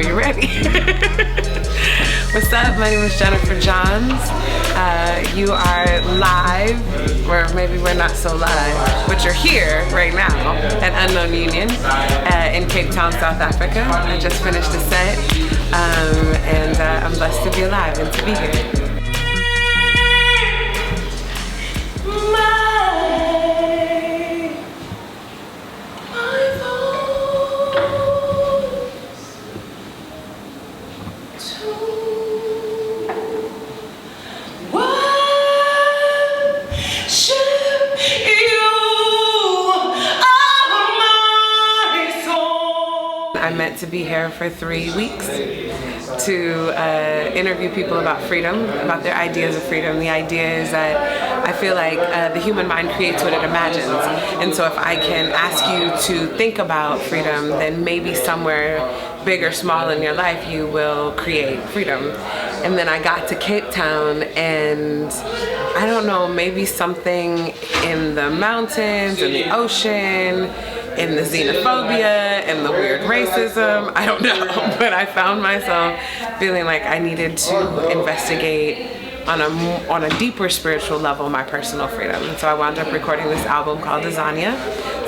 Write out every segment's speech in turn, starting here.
you're ready. What's up? My name is Jennifer Johns. You are live, or maybe we're not so live, but you're here right now at Unknown Union in Cape Town, South Africa. I just finished a set, and I'm blessed to be alive and to be here. I meant to be here for 3 weeks to interview people about freedom, about their ideas of freedom. The idea is that I feel like the human mind creates what it imagines. And so if I can ask you to think about freedom, then maybe somewhere big or small in your life, you will create freedom. And then I got to Cape Town, and I don't know, maybe something in the mountains, in the ocean, in the xenophobia and the weird racism, I don't know, but I found myself feeling like I needed to investigate on a deeper spiritual level my personal freedom. And so I wound up recording this album called Azania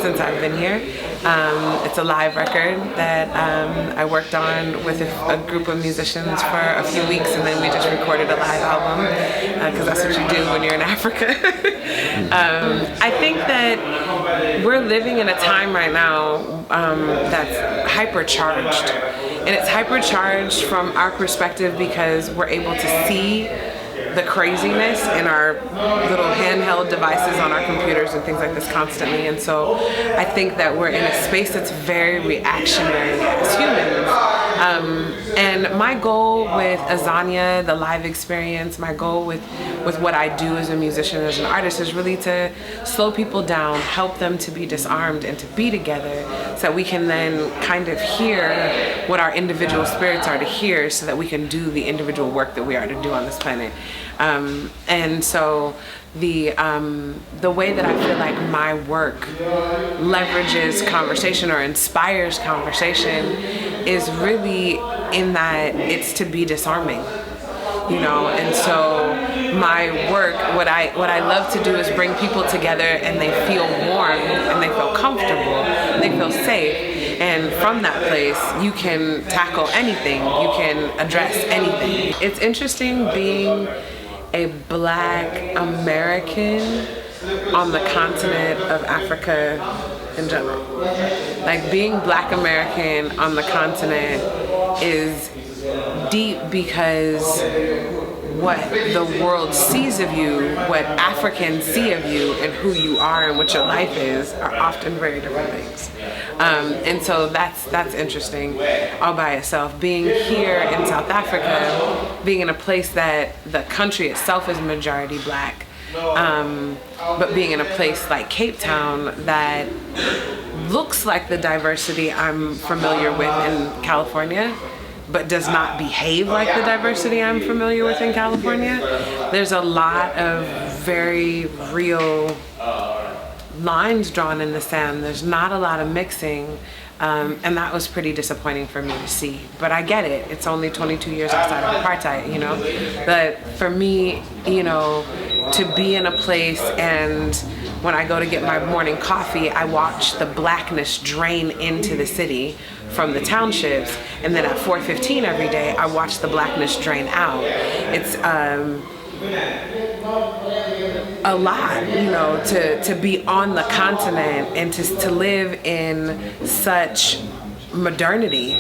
since I've been here. It's a live record that I worked on with a group of musicians for a few weeks, and then we just recorded a live album because that's what you do when you're in Africa. I think that we're living in a time right now that's hypercharged, and it's hypercharged from our perspective because we're able to see the craziness in our little handheld devices on our computers and things like this constantly. And so I think that we're in a space that's very reactionary as humans. And my goal with Azania, the live experience, my goal with what I do as a musician, as an artist, is really to slow people down, help them to be disarmed and to be together so that we can then kind of hear what our individual spirits are to hear so that we can do the individual work that we are to do on this planet. And so the way that I feel like my work leverages conversation or inspires conversation is really in that it's to be disarming, you know. And so my work, what I love to do is bring people together and they feel warm and they feel comfortable, they feel safe. And from that place, you can tackle anything, you can address anything. It's interesting being a Black American on the continent of Africa in general. Like, being Black American on the continent is deep because what the world sees of you, what Africans see of you, and who you are and what your life is are often very different things. And so that's interesting all by itself. Being here in South Africa, being in a place that the country itself is majority Black, but being in a place like Cape Town that looks like the diversity I'm familiar with in California, but does not behave like the diversity I'm familiar with in California. There's a lot of very real lines drawn in the sand. There's not a lot of mixing, and that was pretty disappointing for me to see. But I get it. It's only 22 years outside of apartheid, you know. But for me, you know, to be in a place, and when I go to get my morning coffee, I watch the Blackness drain into the city from the townships, and then at 4:15 every day, I watch the Blackness drain out. It's a lot, you know, to be on the continent and to live in such modernity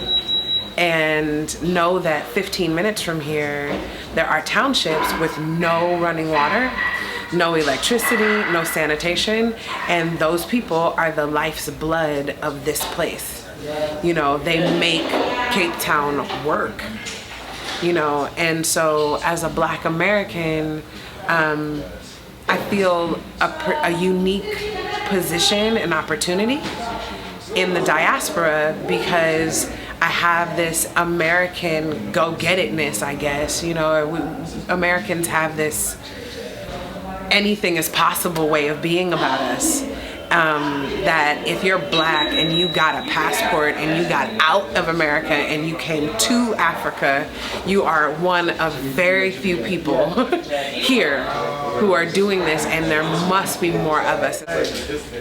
and know that 15 minutes from here there are townships with no running water, no electricity, no sanitation, and those people are the life's blood of this place. You know, they make Cape Town work, you know. And so as a Black American, I feel a unique position and opportunity in the diaspora because I have this American go-get-itness, I guess. You know, Americans have this anything is possible way of being about us. that if you're black and you got a passport and you got out of America and you came to Africa, you are one of very few people here who are doing this, and there must be more of us.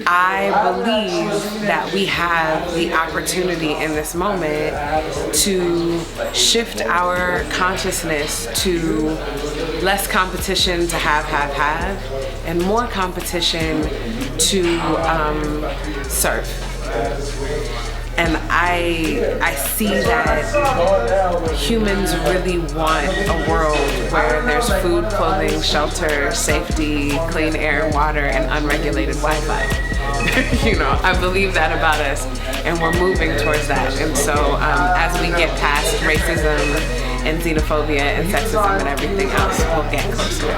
I believe that we have the opportunity in this moment to shift our consciousness to less competition to have, and more competition to serve. And I see that humans really want a world where there's food, clothing, shelter, safety, clean air, water, and unregulated Wi-Fi. You know, I believe that about us, and we're moving towards that. And so as we get past racism and xenophobia and sexism and everything else, we'll get closer.